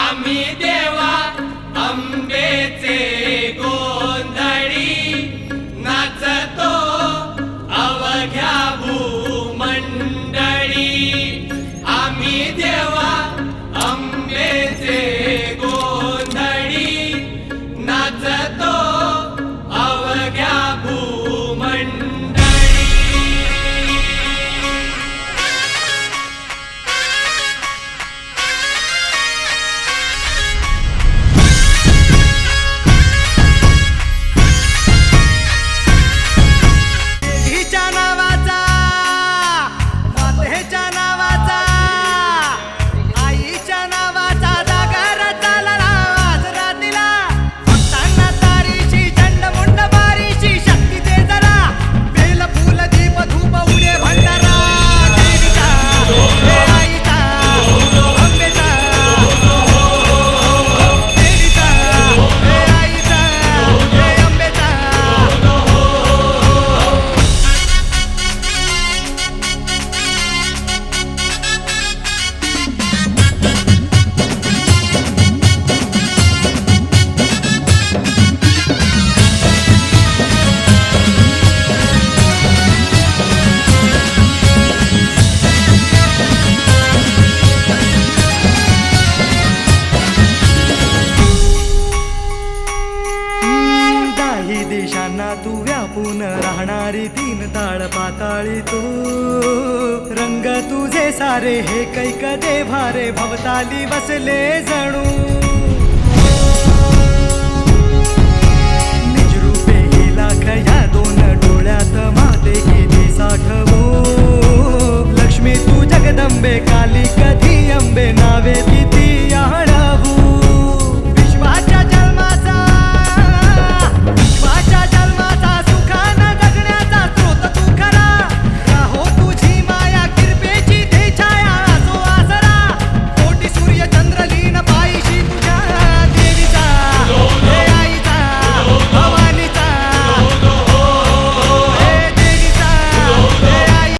आम्ही देवा अंबेचे गोंधळी नाचतो अवघ्या भूमंडळी। आम्ही देवा अंबेचे गोंधळी नाचतो अवघ्या भूमंडळी। देवीच्या नावाचा, मातेच्या नावाचा, आईच्या नावाचा जागर चालला आज रात्रीला। भक्तांना तारीची चंडमुंड बारीची शक्ती दे जरा, बेल फूल दीप धूप उडे भंडारा। देवीचा हे आईचा अंबेचा, देवीचा हे आईचा हे अंबेचा। दाही देशांना तू व्यापून राहणारी तीन ताळ पाताळी तू। रंग तुझे सारे हे कैक देभारे भवताली बसले जणू। निजरूपे ही लाख या दोन डोळ्यात माते केली साठवू। लक्ष्मी तू जगदंबे काली कधी अंबे नावे ती